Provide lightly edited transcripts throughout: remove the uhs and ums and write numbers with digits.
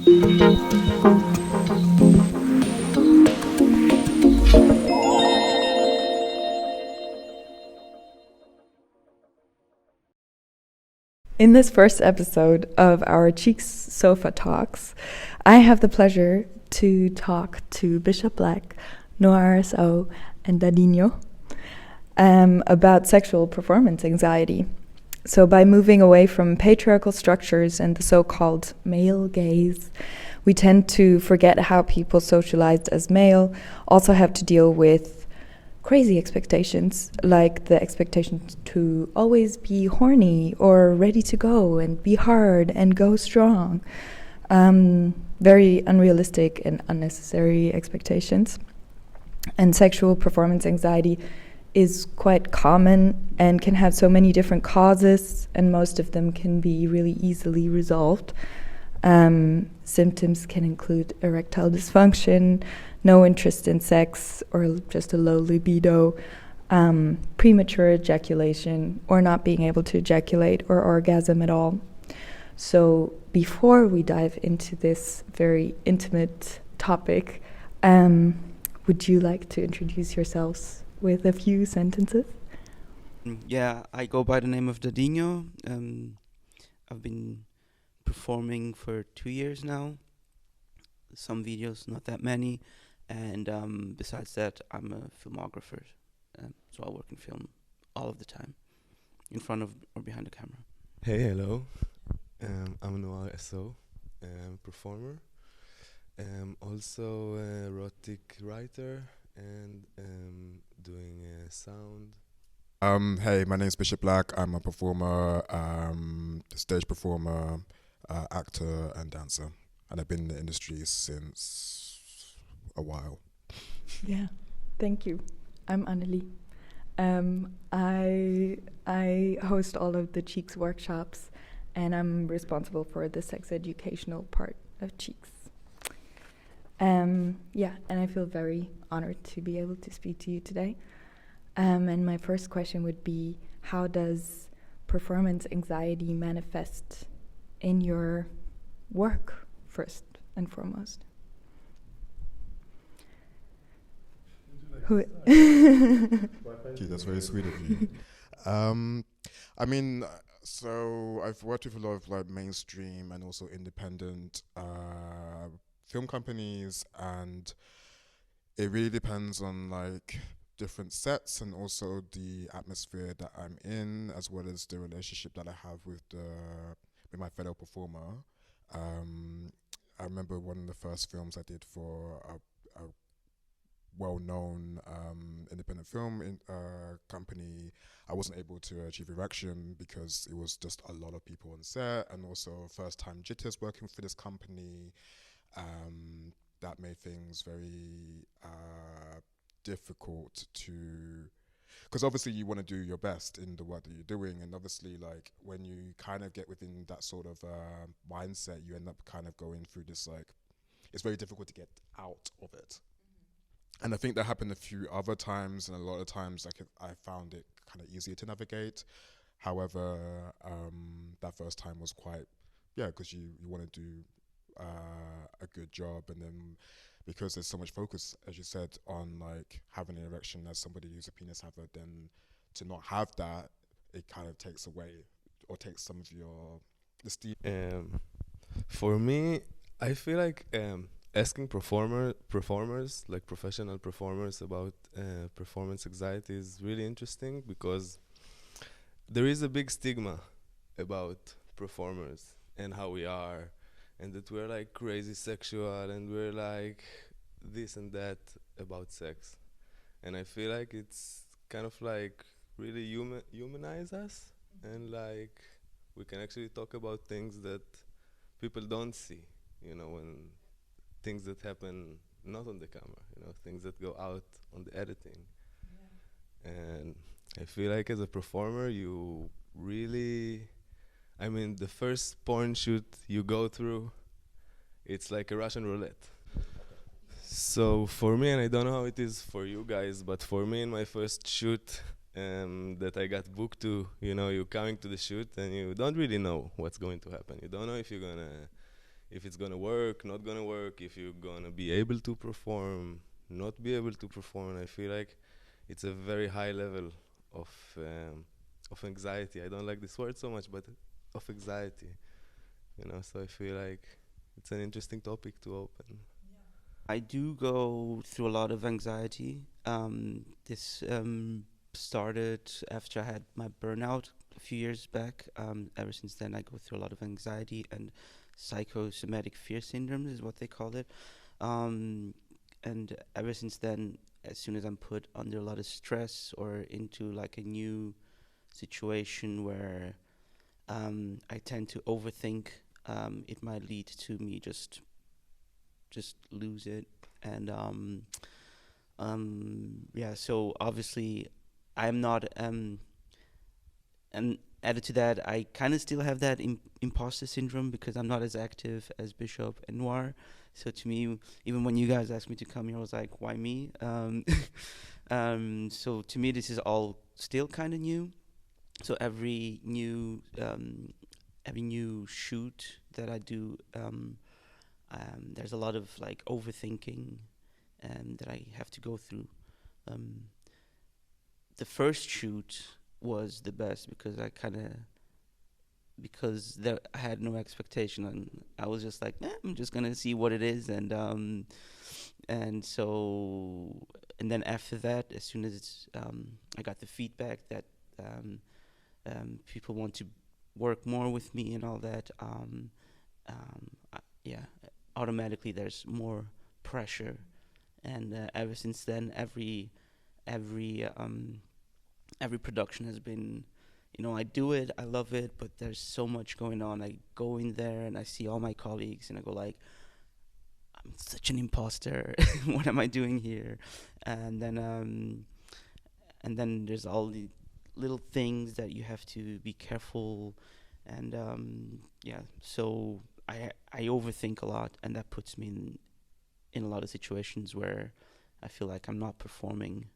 In this first episode of our CHEEX Sofa Talks, I have the pleasure to talk to Bishop Black, Noir S.O, and Dadinho about sexual performance anxiety. So by moving away from patriarchal structures and the so-called male gaze, we tend to forget how people socialized as male also have to deal with crazy expectations, like the expectation to always be horny or ready to go and be hard and go strong. Very unrealistic and unnecessary expectations. And sexual performance anxiety is quite common and can have so many different causes, and most of them can be really easily resolved. Symptoms can include erectile dysfunction, no interest in sex, or just a low libido, premature ejaculation, or not being able to ejaculate or orgasm at all. So before we dive into this very intimate topic, would you like to introduce yourselves with a few sentences? Yeah, I go by the name of Dadinho. I've been performing for 2 years now. Some videos, not that many. And besides that, I'm a filmographer. So I work in film all of the time, in front of or behind the camera. Hey, hello. I'm Noir S.O, performer. Also erotic writer and doing sound. Hey, my name's Bishop Black. I'm a performer, stage performer, actor and dancer. And I've been in the industry since a while. Yeah, thank you. I'm Annelie. I host all of the CHEEX workshops, and I'm responsible for the sex educational part of CHEEX. Yeah, and I feel very honored to be able to speak to you today. And my first question would be, how does performance anxiety manifest in your work, first and foremost? Thank you, that's very sweet of you. I mean, so I've worked with a lot of like mainstream and also independent film companies, and it really depends on like different sets and also the atmosphere that I'm in, as well as the relationship that I have with my fellow performer. I remember one of the first films I did for a well-known independent film company. I wasn't able to achieve erection because it was just a lot of people on set, and also first-time jitters working for this company. That made things very difficult to, because obviously you want to do your best in the work that you're doing, and obviously like when you kind of get within that sort of mindset, you end up kind of going through this like, it's very difficult to get out of it. And I think that happened a few other times, and a lot of times I found it kind of easier to navigate. However, that first time was quite, because you want to do a good job, and then because there's so much focus, as you said, on like having an erection as somebody who's a penis haver, then to not have that, it kind of takes away or takes some of your esteem. For me, I feel like asking performers, like professional performers, about performance anxiety is really interesting, because there is a big stigma about performers and how we are, and that we're like crazy sexual and we're like this and that about sex. And I feel like it's kind of like really humanize us, and like we can actually talk about things that people don't see, when things that happen not on the camera, things that go out on the editing. Yeah. And I feel like as a performer, you really, the first porn shoot you go through, it's like a Russian roulette. So for me, and I don't know how it is for you guys, but for me in my first shoot that I got booked to, you're coming to the shoot and you don't really know what's going to happen. You don't know if you're gonna if it's gonna work, not gonna work, if you're gonna be able to perform, not be able to perform. And I feel like it's a very high level of anxiety. I don't like this word so much, but of anxiety, So I feel like it's an interesting topic to open. I do go through a lot of anxiety. This started after I had my burnout a few years back. Ever since then, I go through a lot of anxiety, and psychosomatic fear syndrome is what they call it. And ever since then, as soon as I'm put under a lot of stress or into like a new situation where I tend to overthink, it might lead to me just lose it. And so obviously I'm not and added to that, I kind of still have that imposter syndrome because I'm not as active as Bishop and Noir. So to me, even when you guys asked me to come here, I was like, why me? So to me, this is all still kind of new. So every new shoot that I do, there's a lot of like overthinking that I have to go through. The first shoot was the best because I had no expectation, and I was just like, I'm just gonna see what it is, and then after that, as soon as I got the feedback that people want to work more with me and all that, automatically there's more pressure, and ever since then, every production has been, I do it, I love it, but there's so much going on. I go in there and I see all my colleagues, and I go like, I'm such an imposter. What am I doing here? And then there's all the little things that you have to be careful, and so I overthink a lot, and that puts me in a lot of situations where I feel like I'm not performing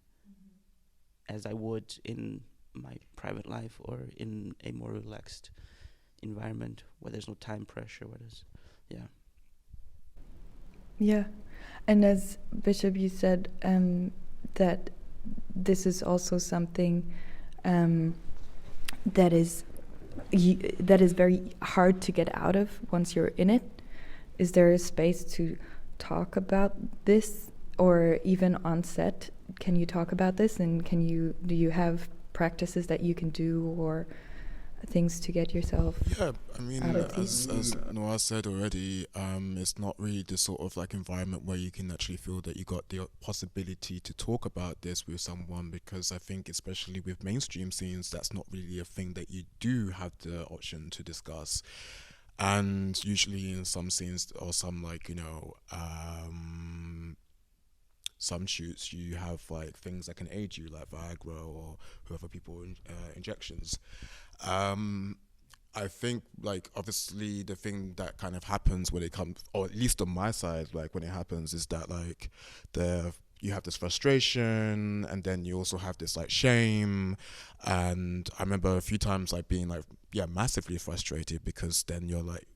as I would in my private life or in a more relaxed environment where there's no time pressure, Yeah, and as Bishop, you said that this is also something that is very hard to get out of once you're in it. Is there a space to talk about this, or even on set? Can you talk about this, and do you have practices that you can do or things to get yourself? Yeah, I mean, as Noir said already, it's not really the sort of like environment where you can actually feel that you got the possibility to talk about this with someone, because I think especially with mainstream scenes, that's not really a thing that you do have the option to discuss. And usually in some scenes or some some shoots, you have like things that can aid you, like Viagra or whoever people injections. I think like obviously the thing that kind of happens when it comes, or at least on my side, like when it happens, is that like you have this frustration, and then you also have this like shame. And I remember a few times like being like, massively frustrated, because then you're like,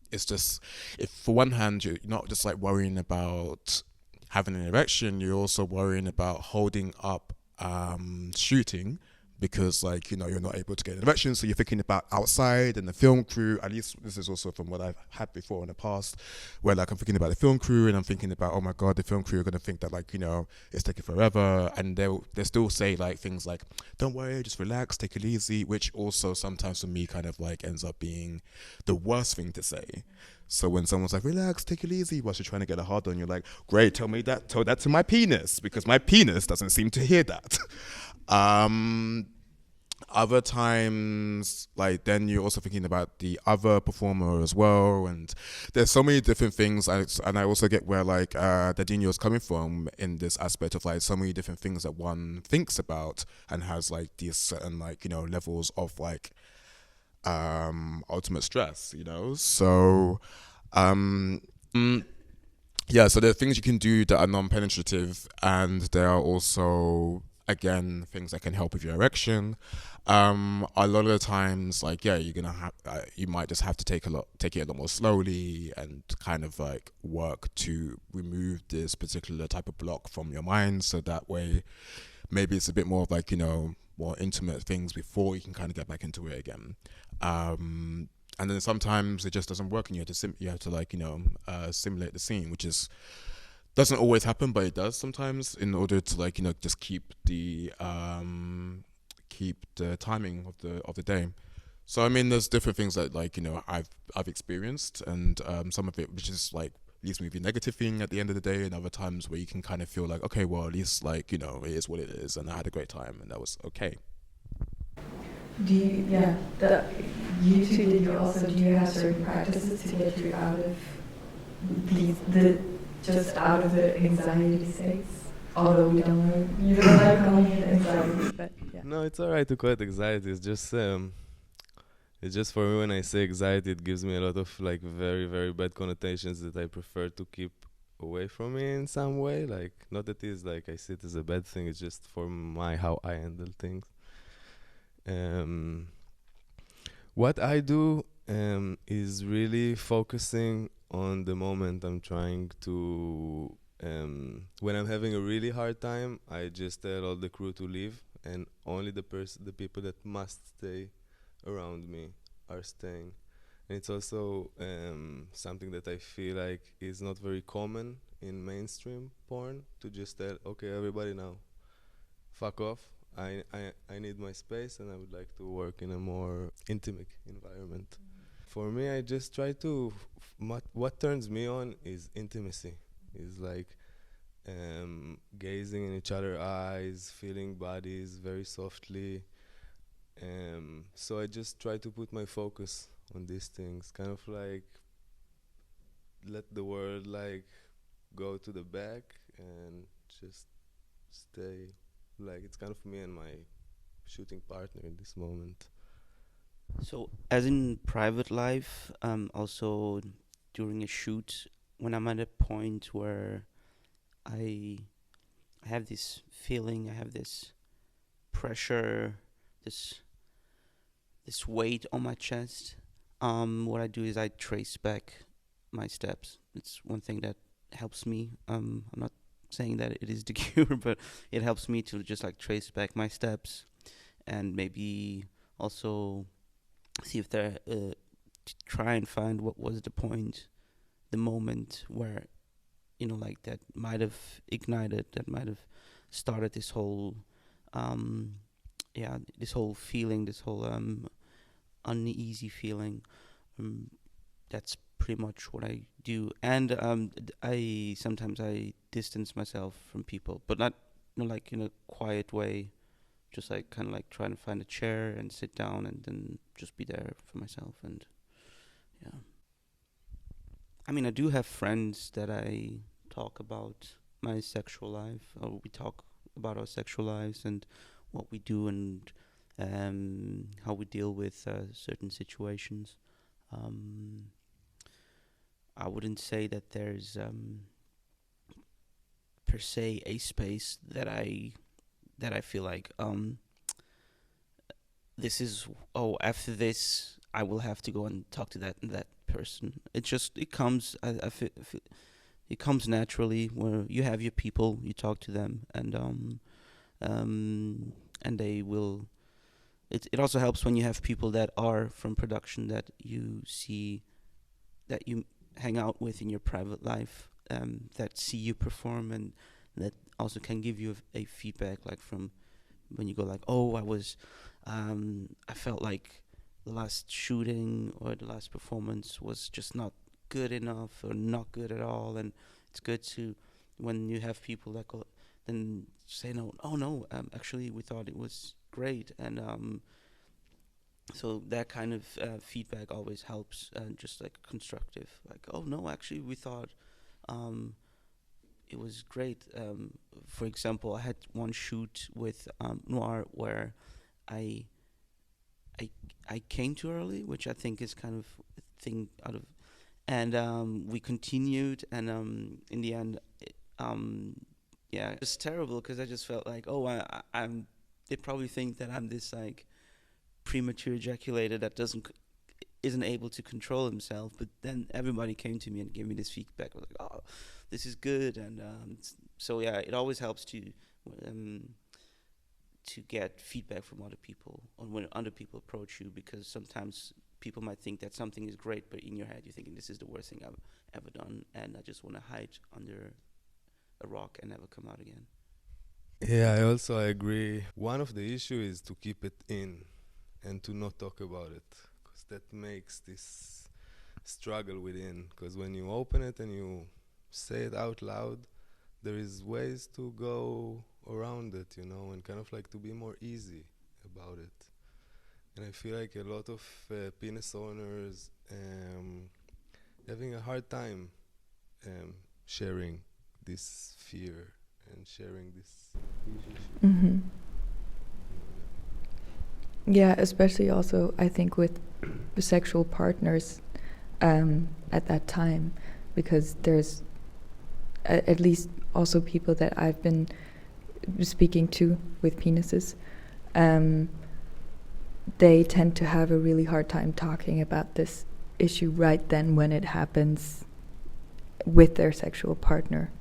it's just, if for one hand you're not just like worrying about having an erection, you're also worrying about holding up shooting, because like you're not able to get an erection, so you're thinking about outside and the film crew. At least this is also from what I've had before in the past, where like I'm thinking about the film crew, and I'm thinking about, oh my god, the film crew are gonna think that like it's taking forever, and they'll still say like things like, don't worry, just relax, take it easy, which also sometimes for me kind of like ends up being the worst thing to say. So when someone's like, relax, take it easy, whilst you're trying to get a hard on, you're like, great, tell that to my penis, because my penis doesn't seem to hear that. Other times, like, then you're also thinking about the other performer as well, and there's so many different things. And I also get where like Dadinho is coming from in this aspect of like so many different things that one thinks about and has like these certain like levels of like ultimate stress, so so there are things you can do that are non-penetrative, and there are also again, things that can help with your erection. A lot of the times, like, yeah, you're gonna have, you might just have to take it a lot more slowly and kind of like work to remove this particular type of block from your mind, so that way maybe it's a bit more of like, more intimate things before you can kind of get back into it again. And then sometimes it just doesn't work, and you have to like, simulate the scene, which is doesn't always happen, but it does sometimes, in order to like, just keep the timing of the day. So I mean, there's different things that like, I've experienced, and some of it which is like leaves me with a negative feeling at the end of the day, and other times where you can kind of feel like, okay, well, at least like, it is what it is, and I had a great time, and that was okay. Do you, you two, did you also, do you have certain practices to get you out of just out of the anxiety states? Although we don't know, you don't like calling it anxiety, but yeah. No, it's alright to call it anxiety. It's just for me, when I say anxiety, it gives me a lot of like very, very bad connotations that I prefer to keep away from me in some way. Like, not that it's like I see it as a bad thing, it's just for how I handle things. What I do is really focusing on the moment. I'm trying to, when I'm having a really hard time, I just tell all the crew to leave, and only the people that must stay around me are staying. And it's also something that I feel like is not very common in mainstream porn, to just tell, okay, everybody now, fuck off. I need my space, and I would like to work in a more intimate environment. For me, I just try to, what turns me on is intimacy. Is like gazing in each other's eyes, feeling bodies very softly. So I just try to put my focus on these things, kind of like let the world like go to the back and just stay. Like, it's kind of me and my shooting partner in this moment. So, as in private life, also during a shoot, when I'm at a point where I have this feeling, I have this pressure, this weight on my chest, what I do is I trace back my steps. It's one thing that helps me. I'm not saying that it is the cure, but it helps me to just like trace back my steps, and maybe also see if there try and find what was the point, the moment where, like, that might have ignited, that might have started this whole this whole feeling, this whole uneasy feeling. That's pretty much what I do. And I sometimes distance myself from people, but not like in a quiet way, just like kind of like trying to find a chair and sit down and then just be there for myself. And yeah, I mean, I do have friends that I talk about my sexual life, or we talk about our sexual lives and what we do, and how we deal with certain situations. I wouldn't say that there's per se a space that I feel like this is, after this I will have to go and talk to that person. It comes, I feel it comes naturally, where you have your people, you talk to them, and they will. It also helps when you have people that are from production that you see, that you hang out with in your private life, that see you perform, and that also can give you a feedback, like from when you go like, I felt like the last shooting or the last performance was just not good enough or not good at all. And it's good to, when you have people that go then say no, actually we thought it was great. And so that kind of feedback always helps, just like constructive, like, oh no, actually we thought it was great. For example, I had one shoot with Noir where I came too early, which I think is kind of a thing out of, and we continued, and in the end, yeah, it's terrible because I just felt like, oh, I'm. They probably think that I'm this like premature ejaculator that isn't able to control himself. But then everybody came to me and gave me this feedback. I was like, oh, this is good, and so yeah, it always helps to get feedback from other people on when other people approach you, because sometimes people might think that something is great, but in your head you're thinking this is the worst thing I've ever done, and I just want to hide under a rock and never come out again. Yeah, I agree. One of the issue is to keep it in and to not talk about it, because that makes this struggle within. Because when you open it and you say it out loud, there is ways to go around it, you know, and kind of like to be more easy about it. And I feel like a lot of penis owners having a hard time sharing this fear and sharing this issue. Mm-hmm. Yeah, especially also I think with sexual partners at that time, because there's at least also people that I've been speaking to with penises, they tend to have a really hard time talking about this issue right then when it happens with their sexual partner.